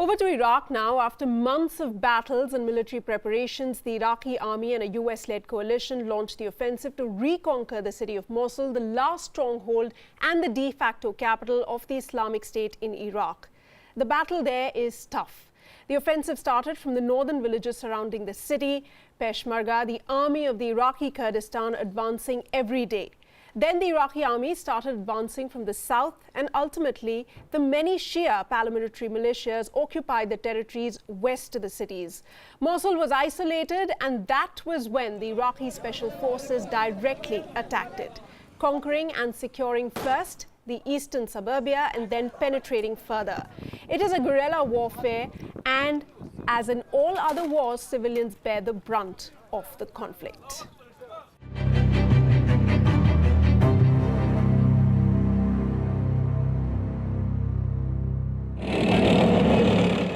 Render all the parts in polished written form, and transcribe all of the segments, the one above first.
Over to Iraq now. After months of battles and military preparations, the Iraqi army and a US-led coalition launched the offensive to reconquer the city of Mosul, the last stronghold and the de facto capital of the Islamic State in Iraq. The battle there is tough. The offensive started from the northern villages surrounding the city, Peshmerga, the army of the Iraqi Kurdistan, advancing every day. Then the Iraqi army started advancing from the south, and ultimately the many Shia paramilitary militias occupied the territories west of the cities. Mosul was isolated, and that was when the Iraqi special forces directly attacked it, conquering and securing first the eastern suburbia and then penetrating further. It is a guerrilla warfare, and as in all other wars, civilians bear the brunt of the conflict.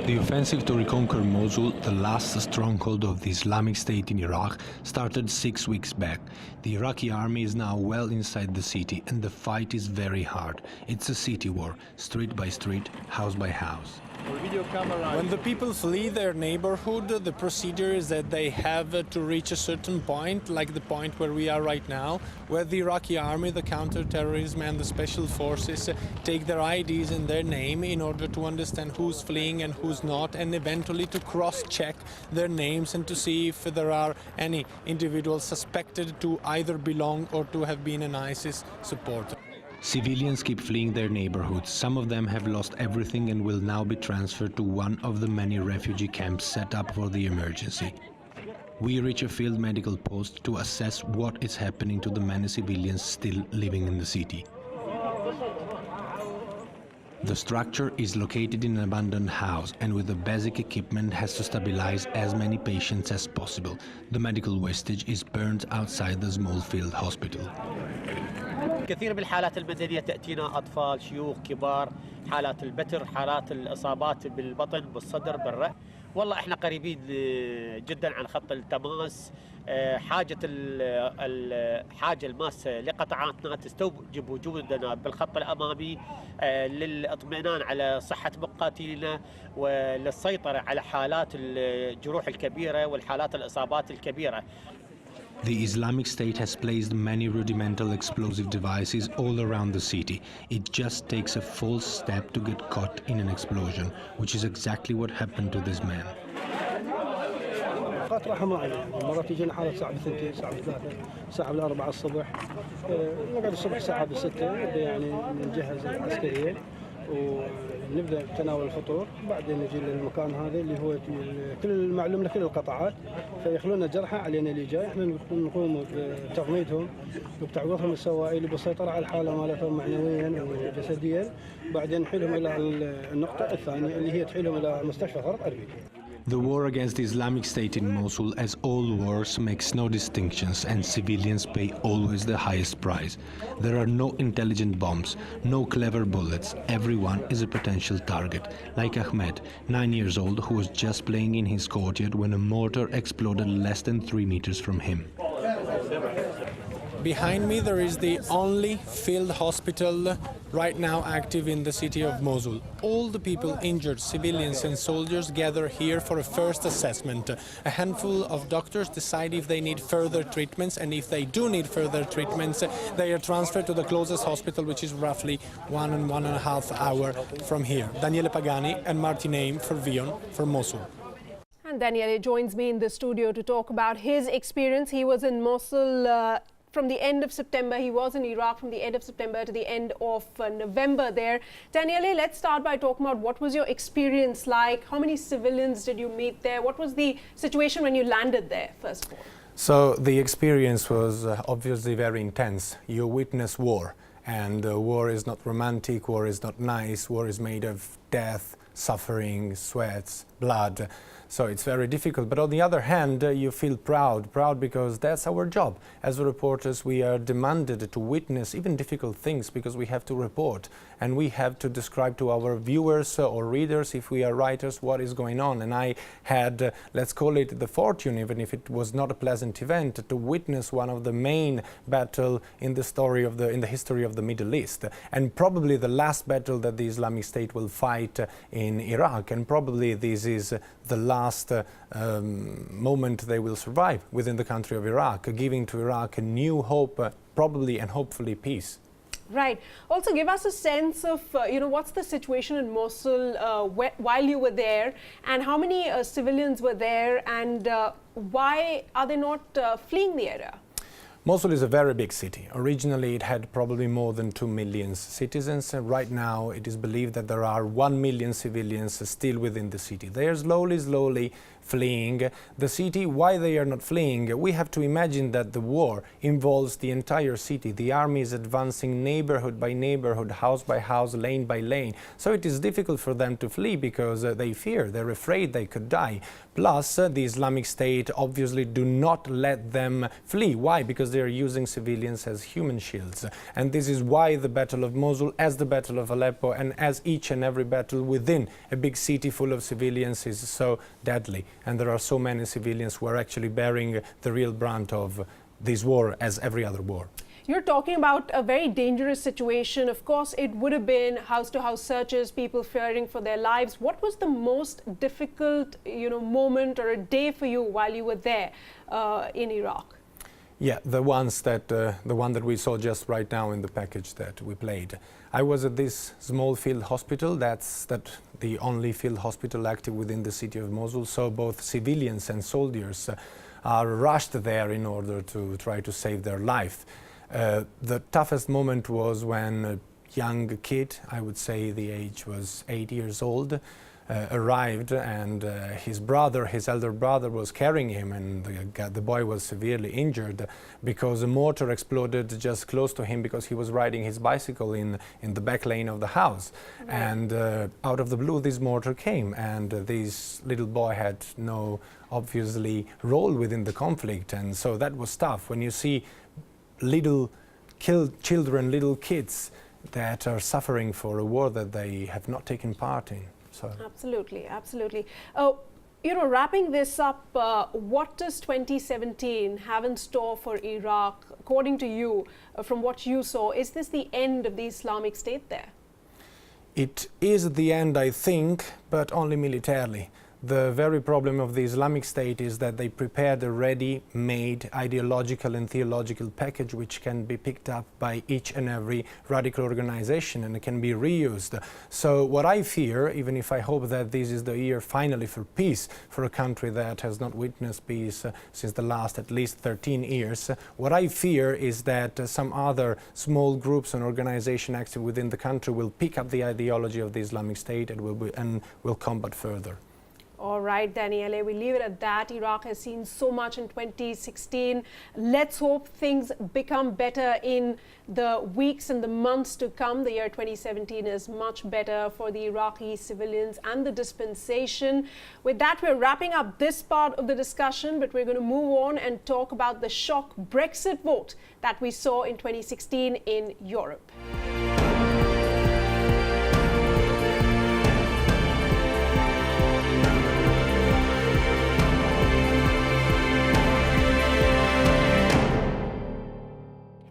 The offensive to reconquer Mosul, the last stronghold of the Islamic State in Iraq, started 6 weeks back. The Iraqi army is now well inside the city, and the fight is very hard. It's a city war, street by street, house by house. When the people flee their neighborhood, the procedure is that they have to reach a certain point, like the point where we are right now, where the Iraqi army, the counter-terrorism and the special forces take their IDs in their name in order to understand who's fleeing and who's not, and eventually to cross-check their names and to see if there are any individuals suspected to either belong or to have been an ISIS supporter. Civilians keep fleeing their neighborhoods. Some of them have lost everything and will now be transferred to one of the many refugee camps set up for the emergency. We reach a field medical post to assess what is happening to the many civilians still living in the city. The structure is located in an abandoned house and with the basic equipment has to stabilize as many patients as possible. The medical wastage is burned outside the small field hospital. كثير من الحالات المدنية تأتينا أطفال، شيوخ، كبار، حالات البتر، حالات الإصابات بالبطن، بالصدر، بالرأس. والله إحنا قريبين جدا عن خط التماس. حاجة الماسة لقطاعاتنا تستوجب وجودنا بالخط الأمامي للإطمئنان على صحة مقاتلينا وللسيطرة على حالات الجروح الكبيرة والحالات الإصابات الكبيرة. The Islamic State has placed many rudimental explosive devices all around the city. It just takes a false step to get caught in an explosion, which is exactly what happened to this man. راحة معنا، مرات يجينا حالة الساعة 2 الساعة 3 الساعة 4 الصبح، نقعد الصبح الساعة 6 يعني نجهز العسكرية ونبدأ تناول الفطور، بعدين نجي للمكان هذا اللي هو كل معلوم لكل القطاعات، فيخلونا جرحى علينا اللي جاي، احنا نقوم بتغميدهم وبتعويضهم السوائل بالسيطرة على الحالة مالتهم معنويا وجسديا، بعدين نحيلهم إلى النقطة الثانية اللي هي تحيلهم إلى مستشفى خرط أربيل. The war against the Islamic State in Mosul, as all wars, makes no distinctions and civilians pay always the highest price. There are no intelligent bombs, no clever bullets. Everyone is a potential target, like Ahmed, 9 years old, who was just playing in his courtyard when a mortar exploded less than 3 meters from him. Behind me there is the only field hospital right now active in the city of Mosul. All the people injured, civilians and soldiers, gather here for a first assessment. A handful of doctors decide if they need further treatments, and if they do need further treatments, they are transferred to the closest hospital, which is roughly 1.5 hours from here. Daniele Pagani and Martin Aim for WION, for Mosul. And Daniele joins me in the studio to talk about his experience. He was in Mosul from the end of September. He was in Iraq from the end of September to the end of November there. Daniele, let's start by talking about what was your experience like? How many civilians did you meet there? What was the situation when you landed there, first of all? So the experience was obviously very intense. You witness war, and war is not romantic, war is not nice, war is made of death, suffering, sweats, blood. So it's very difficult. But on the other hand, you feel proud because that's our job. As reporters, we are demanded to witness even difficult things because we have to report and we have to describe to our viewers or readers, if we are writers, what is going on. And I had, let's call it the fortune, even if it was not a pleasant event, to witness one of the main battle in the story of in the history of the Middle East, and probably the last battle that the Islamic State will fight in Iraq, and probably this is the last moment they will survive within the country of Iraq, giving to Iraq a new hope, probably and hopefully peace. Right. Also, give us a sense of, what's the situation in Mosul while you were there, and how many civilians were there, and why are they not fleeing the area? Mosul is a very big city. Originally, it had probably more than 2 million citizens. Right now, it is believed that there are 1 million civilians still within the city. They are slowly fleeing the city. Why they are not fleeing? We have to imagine that the war involves the entire city. The army is advancing neighborhood by neighborhood, house by house, lane by lane. So it is difficult for them to flee because they fear, they're afraid they could die. Plus, the Islamic State obviously do not let them flee. Why? Because they are using civilians as human shields. And this is why the Battle of Mosul, as the Battle of Aleppo, and as each and every battle within a big city full of civilians is so deadly. And there are so many civilians who are actually bearing the real brunt of this war as every other war. You're talking about a very dangerous situation. Of course, it would have been house-to-house searches, people fearing for their lives. What was the most difficult, moment or a day for you while you were there in Iraq? Yeah, the one that we saw just right now in the package that we played. I was at this small field hospital. That's the only field hospital active within the city of Mosul. So both civilians and soldiers are rushed there in order to try to save their life. The toughest moment was when a young kid, I would say the age was 8 years old, arrived, and his elder brother was carrying him, and the boy was severely injured because a mortar exploded just close to him because he was riding his bicycle in the back lane of the house. Right. And out of the blue this mortar came, and this little boy had no, obviously, role within the conflict, and so that was tough. When you see little children, little kids that are suffering for a war that they have not taken part in. So. Absolutely. Wrapping this up, what does 2017 have in store for Iraq, according to you, from what you saw? Is this the end of the Islamic State there? It is the end, I think, but only militarily. The very problem of the Islamic State is that they prepared a ready-made ideological and theological package which can be picked up by each and every radical organization, and it can be reused. So what I fear, even if I hope that this is the year finally for peace for a country that has not witnessed peace since the last at least 13 years, what I fear is that some other small groups and organizations active within the country will pick up the ideology of the Islamic State and will combat further. All right, Daniele, we leave it at that. Iraq has seen so much in 2016. Let's hope things become better in the weeks and the months to come. The year 2017 is much better for the Iraqi civilians and the dispensation. With that, we're wrapping up this part of the discussion, but we're going to move on and talk about the shock Brexit vote that we saw in 2016 in Europe.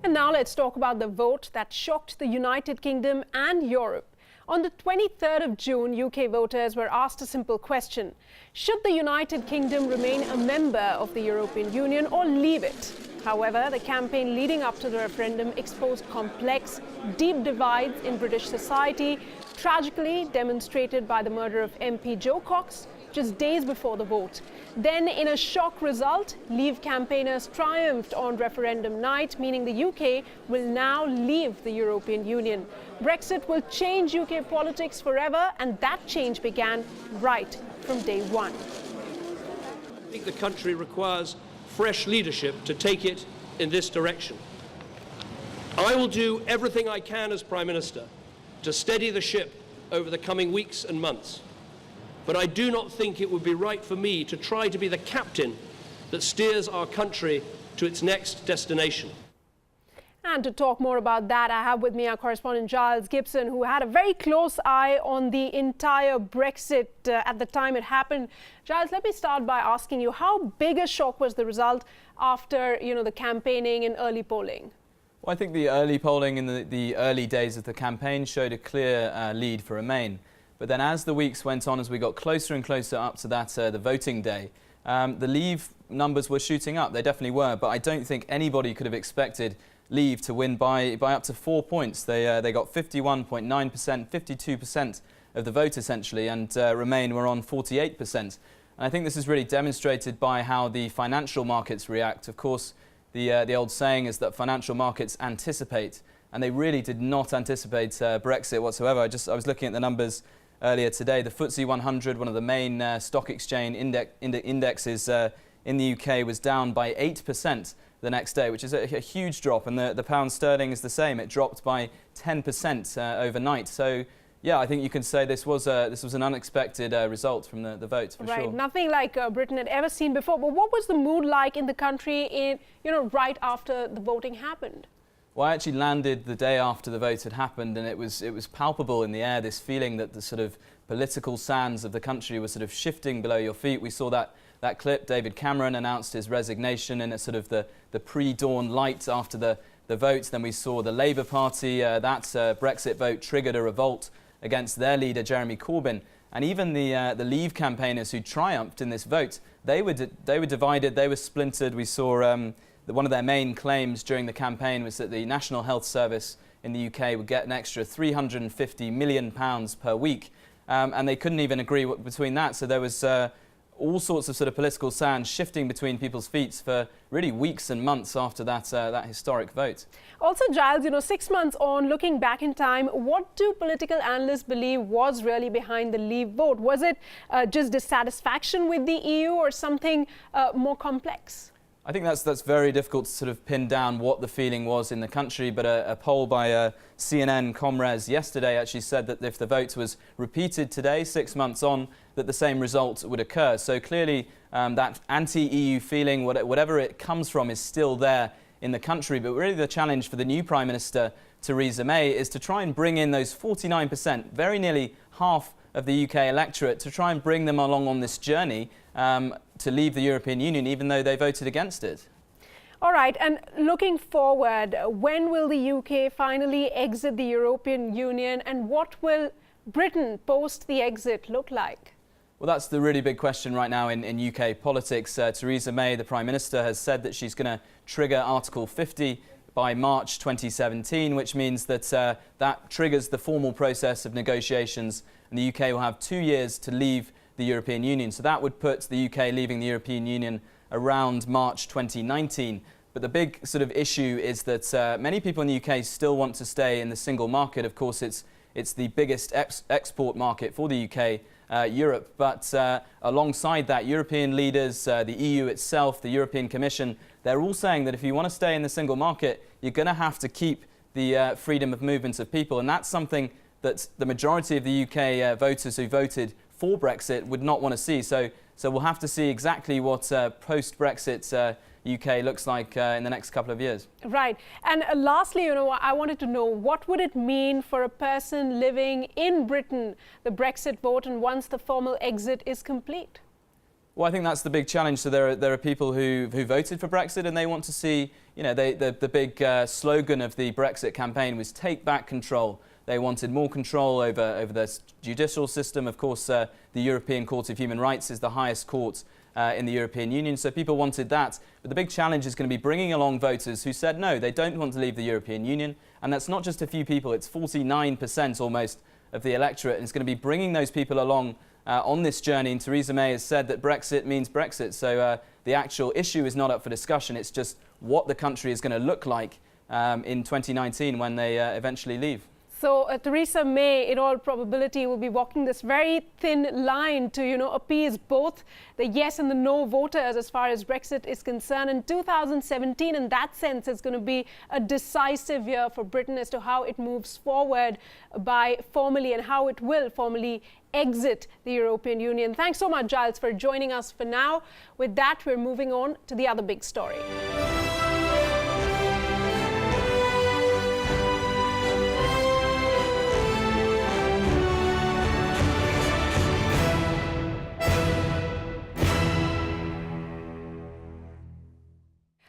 And now let's talk about the vote that shocked the United Kingdom and Europe. On the 23rd of June, UK voters were asked a simple question. Should the United Kingdom remain a member of the European Union or leave it? However, the campaign leading up to the referendum exposed complex, deep divides in British society, tragically demonstrated by the murder of MP Jo Cox just days before the vote. Then, in a shock result, Leave campaigners triumphed on referendum night, meaning the UK will now leave the European Union. Brexit will change UK politics forever, and that change began right from day one. I think the country requires fresh leadership to take it in this direction. I will do everything I can as Prime Minister to steady the ship over the coming weeks and months. but I do not think it would be right for me to try to be the captain that steers our country to its next destination. And to talk more about that, I have with me our correspondent Giles Gibson, who had a very close eye on the entire Brexit at the time it happened. Giles, let me start by asking you, how big a shock was the result after, the campaigning and early polling? Well, I think the early polling in the early days of the campaign showed a clear lead for Remain. But then as the weeks went on, as we got closer and closer up to that, the voting day, the Leave numbers were shooting up. They definitely were, but I don't think anybody could have expected Leave to win by up to 4 points. They got 51.9%, 52% of the vote essentially, and Remain were on 48%. And I think this is really demonstrated by how the financial markets react. Of course, the old saying is that financial markets anticipate, and they really did not anticipate Brexit whatsoever. I was looking at the numbers earlier today. The FTSE 100, one of the main stock exchange indexes in the UK, was down by 8% the next day, which is a huge drop, and the pound sterling is the same. It dropped by 10% overnight. So yeah, I think you can say this was an unexpected result from the vote, for sure. Right, nothing like Britain had ever seen before. But what was the mood like in the country right after the voting happened? Well, I actually landed the day after the vote had happened, and it was palpable in the air, this feeling that the sort of political sands of the country were sort of shifting below your feet. We saw that clip. David Cameron announced his resignation in a sort of the pre-dawn light after the vote. Then we saw the Labour Party, that Brexit vote triggered a revolt against their leader, Jeremy Corbyn. And even the Leave campaigners who triumphed in this vote, they were divided, they were splintered. We saw that one of their main claims during the campaign was that the National Health Service in the UK would get an extra £350 million per week. And they couldn't even agree between that. So there was all sorts of sort of political sand shifting between people's feet for really weeks and months after that historic vote. Also, Giles, 6 months on, looking back in time, what do political analysts believe was really behind the Leave vote? Was it just dissatisfaction with the EU or something more complex? I think that's very difficult to sort of pin down what the feeling was in the country, but a poll by CNN Comres yesterday actually said that if the vote was repeated today, 6 months on, that the same result would occur. So clearly that anti-EU feeling, whatever it comes from, is still there in the country. But really the challenge for the new Prime Minister, Theresa May, is to try and bring in those 49%, very nearly half of the UK electorate, to try and bring them along on this journey to leave the European Union, even though they voted against it. All right, and looking forward, when will the UK finally exit the European Union, and what will Britain post the exit look like? Well, that's the really big question right now in UK politics. Theresa May, the Prime Minister, has said that she's going to trigger Article 50 by March 2017, which means that that triggers the formal process of negotiations, and the UK will have 2 years to leave the European Union. So that would put the UK leaving the European Union around March 2019. But the big sort of issue is that many people in the UK still want to stay in the single market. Of course, it's the biggest export market for the UK, Europe. But alongside that, European leaders, the EU itself, the European Commission, they're all saying that if you want to stay in the single market, you're going to have to keep the freedom of movement of people. And that's something that the majority of the UK voters who voted for Brexit would not want to see. So we'll have to see exactly what post-Brexit UK looks like in the next couple of years. Right. And lastly, I wanted to know, what would it mean for a person living in Britain, the Brexit vote, and once the formal exit is complete? Well, I think that's the big challenge. So there are people who voted for Brexit, and they want to see, the big slogan of the Brexit campaign was take back control. They wanted more control over the judicial system. Of course, the European Court of Human Rights is the highest court in the European Union, so people wanted that. But the big challenge is going to be bringing along voters who said no, they don't want to leave the European Union. And that's not just a few people, it's 49% almost of the electorate. And it's going to be bringing those people along on this journey. And Theresa May has said that Brexit means Brexit. So the actual issue is not up for discussion. It's just what the country is going to look like in 2019 when they eventually leave. So Theresa May, in all probability, will be walking this very thin line to, appease both the yes and the no voters as far as Brexit is concerned. In 2017, in that sense, it's going to be a decisive year for Britain as to how it moves forward by formally and how it will formally exit the European Union. Thanks so much, Giles, for joining us for now. With that, we're moving on to the other big story.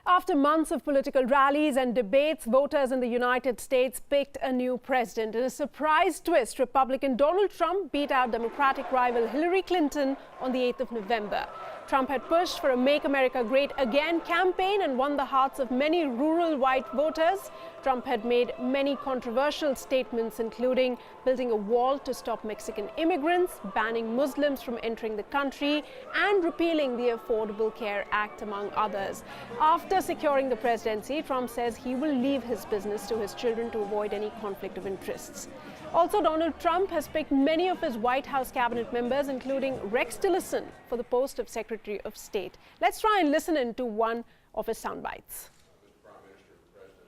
After months of political rallies and debates, voters in the United States picked a new president. In a surprise twist, Republican Donald Trump beat out Democratic rival Hillary Clinton on the 8th of November. Trump had pushed for a Make America Great Again campaign and won the hearts of many rural white voters. Trump had made many controversial statements, including building a wall to stop Mexican immigrants, banning Muslims from entering the country, and repealing the Affordable Care Act, among others. After securing the presidency, Trump says he will leave his business to his children to avoid any conflict of interests. Also, Donald Trump has picked many of his White House cabinet members, including Rex Tillerson, for the post of Secretary of State. Let's try and listen in to one of his sound bites.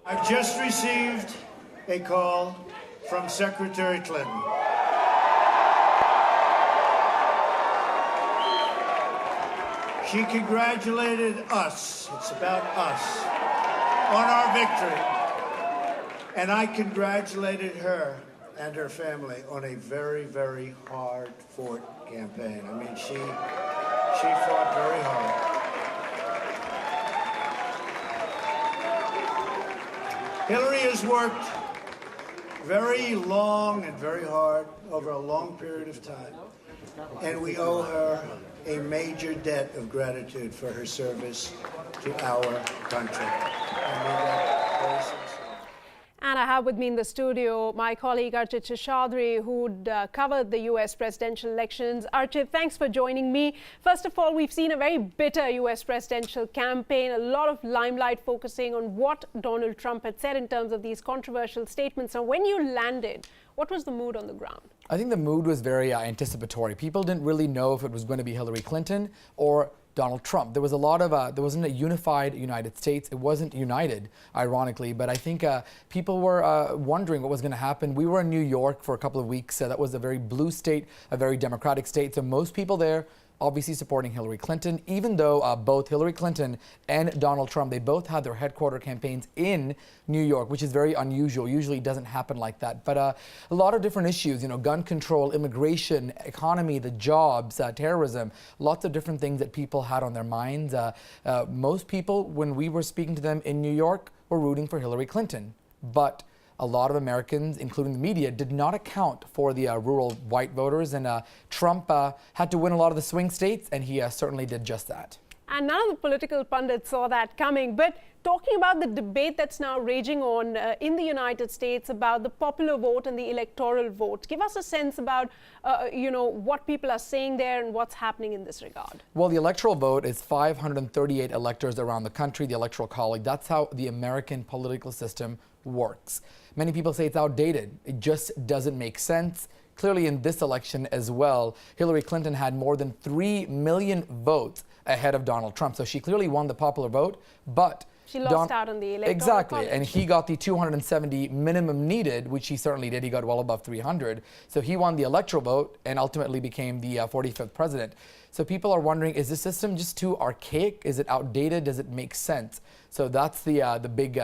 I've just received a call from Secretary Clinton. She congratulated us, it's about us, on our victory. And I congratulated her and her family on a very, very hard-fought campaign. I mean, she fought very hard. Hillary has worked very long and very hard over a long period of time, and we owe her a major debt of gratitude for her service to our country. I mean that very sincerely. And I have with me in the studio my colleague Archit Seshadri, who'd covered the U.S. presidential elections. Archit, thanks for joining me. First of all, we've seen a very bitter U.S. presidential campaign, a lot of limelight focusing on what Donald Trump had said in terms of these controversial statements. Now, when you landed, what was the mood on the ground? I think the mood was very anticipatory. People didn't really know if it was going to be Hillary Clinton or Donald Trump. There was a lot of, there wasn't a unified United States. It wasn't united, ironically, but I think people were wondering what was going to happen. We were in New York for a couple of weeks. That was a very blue state, a very democratic state. So most people there obviously supporting Hillary Clinton, even though both Hillary Clinton and Donald Trump, they both had their headquarter campaigns in New York, which is very unusual. Usually it doesn't happen like that. But a lot of different issues, gun control, immigration, economy, the jobs, terrorism, lots of different things that people had on their minds. Most people, when we were speaking to them in New York, were rooting for Hillary Clinton. But a lot of Americans, including the media, did not account for the rural white voters, and Trump had to win a lot of the swing states, and he certainly did just that. And none of the political pundits saw that coming. But talking about the debate that's now raging on in the United States about the popular vote and the electoral vote, give us a sense about, what people are saying there and what's happening in this regard. Well, the electoral vote is 538 electors around the country, the Electoral College. That's how the American political system works. Many people say it's outdated. It just doesn't make sense. Clearly in this election as well, Hillary Clinton had more than 3 million votes ahead of Donald Trump. So she clearly won the popular vote, but she lost out on the electoral Exactly, college. And he got the 270 minimum needed, which he certainly did. He got well above 300. So he won the electoral vote and ultimately became the 45th president. So people are wondering, is the system just too archaic? Is it outdated? Does it make sense? So that's the big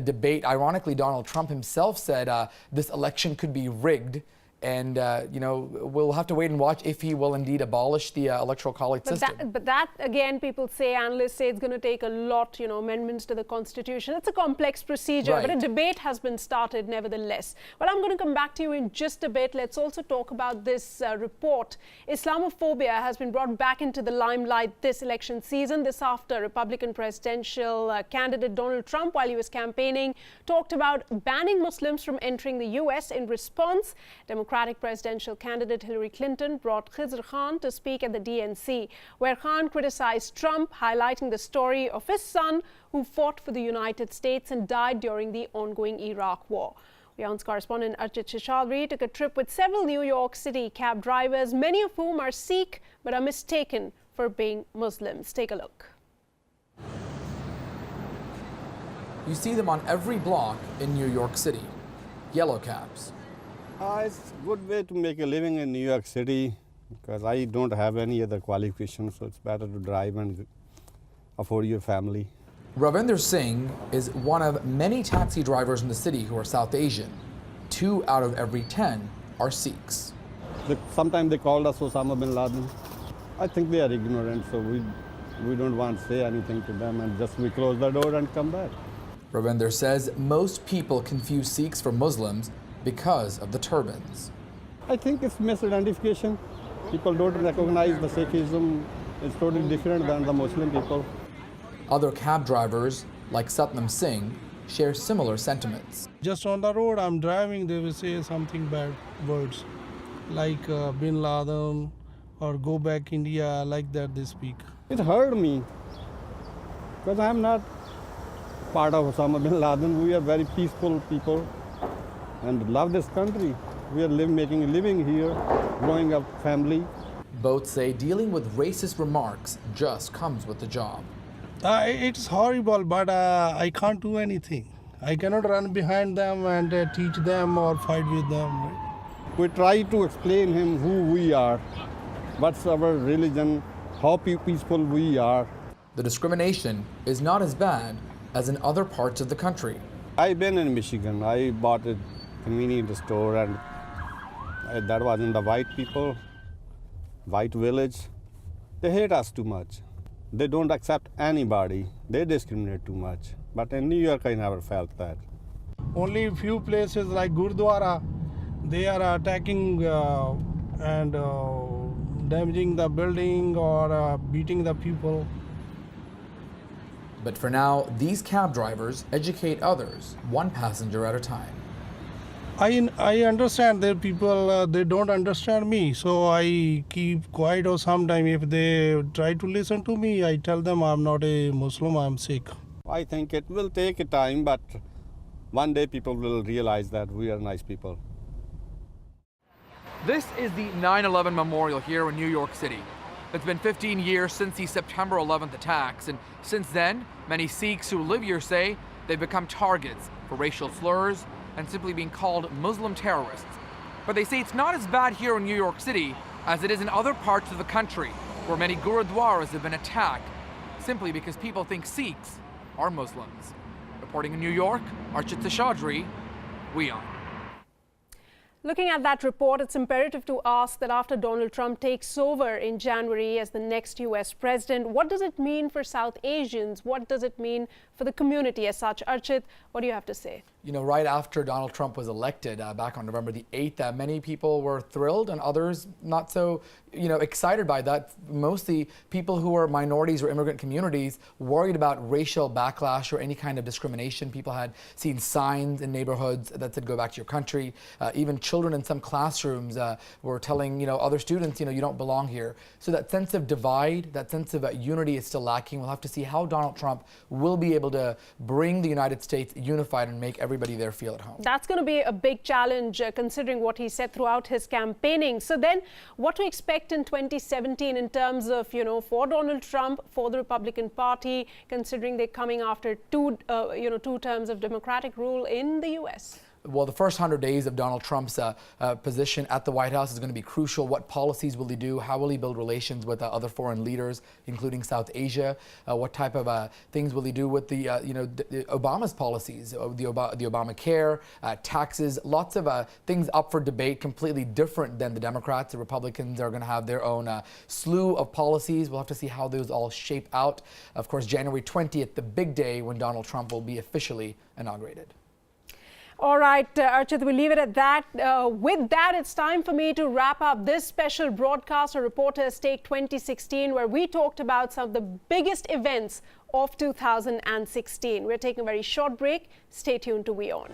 debate. Ironically, Donald Trump himself said this election could be rigged. And, we'll have to wait and watch if he will indeed abolish the Electoral College system. But that, again, people say, analysts say it's going to take a lot, amendments to the Constitution. It's a complex procedure, right. But a debate has been started nevertheless. Well, I'm going to come back to you in just a bit. Let's also talk about this report. Islamophobia has been brought back into the limelight this election season. This after Republican presidential candidate Donald Trump, while he was campaigning, talked about banning Muslims from entering the U.S. In response, Democratic presidential candidate Hillary Clinton brought Khizr Khan to speak at the DNC, where Khan criticized Trump, highlighting the story of his son who fought for the United States and died during the ongoing Iraq war. We WION's correspondent Archit Seshadri took a trip with several New York City cab drivers, many of whom are Sikh but are mistaken for being Muslims. Take a look. You see them on every block in New York City. Yellow cabs. It's a good way to make a living in New York City because I don't have any other qualifications, so it's better to drive and afford your family. Ravinder Singh is one of many taxi drivers in the city who are South Asian. 2 out of every 10 are Sikhs. Sometimes they called us Osama bin Laden. I think they are ignorant, so we don't want to say anything to them and just we close the door and come back. Ravinder says most people confuse Sikhs for Muslims because of the turbans. I think it's misidentification. People don't recognize the Sikhism is totally different than the Muslim people. Other cab drivers, like Satnam Singh, share similar sentiments. Just on the road, I'm driving, they will say something bad words, like Bin Laden or go back India, like that they speak. It hurt me, because I'm not part of Osama bin Laden. We are very peaceful people and love this country. We are making a living here, growing up family. Both say dealing with racist remarks just comes with the job. It's horrible, but I can't do anything. I cannot run behind them and teach them or fight with them. We try to explain him who we are, what's our religion, how peaceful we are. The discrimination is not as bad as in other parts of the country. I've been in Michigan. I bought a convenience store, and that was in the white people, white village. They hate us too much. They don't accept anybody. They discriminate too much. But in New York, I never felt that. Only a few places like Gurdwara, they are attacking and damaging the building or beating the people. But for now, these cab drivers educate others, one passenger at a time. I understand that people, they don't understand me, so I keep quiet, or sometimes if they try to listen to me, I tell them I'm not a Muslim, I'm Sikh. I think it will take a time, but one day people will realize that we are nice people. This is the 9/11 memorial here in New York City. It's been 15 years since the September 11th attacks, and since then, many Sikhs who live here say they've become targets for racial slurs and simply being called Muslim terrorists. But they say it's not as bad here in New York City as it is in other parts of the country, where many gurudwaras have been attacked simply because people think Sikhs are Muslims. Reporting in New York, Archit Seshadri, WION. Looking at that report, it's imperative to ask that after Donald Trump takes over in January as the next US president, what does it mean for South Asians? What does it mean for the community as such? Archit, what do you have to say? You know, right after Donald Trump was elected back on November the 8th, many people were thrilled and others not so, excited by that. Mostly people who are minorities or immigrant communities worried about racial backlash or any kind of discrimination. People had seen signs in neighborhoods that said, go back to your country. Even children in some classrooms were telling, other students, you don't belong here. So that sense of divide, that sense of unity is still lacking. We'll have to see how Donald Trump will be able to bring the United States unified and make everybody there feel at home. That's going to be a big challenge considering what he said throughout his campaigning. So then what to expect in 2017 in terms of, for Donald Trump, for the Republican Party, considering they're coming after two terms of Democratic rule in the US? Well, the first 100 days of Donald Trump's position at the White House is going to be crucial. What policies will he do? How will he build relations with other foreign leaders, including South Asia? What type of things will he do with the Obama's policies, the Obamacare, taxes? Lots of things up for debate, completely different than the Democrats. The Republicans are going to have their own slew of policies. We'll have to see how those all shape out. Of course, January 20th, the big day when Donald Trump will be officially inaugurated. All right, Archit, we'll leave it at that. With that, it's time for me to wrap up this special broadcast of Reporters Take 2016, where we talked about some of the biggest events of 2016. We're taking a very short break. Stay tuned to WION.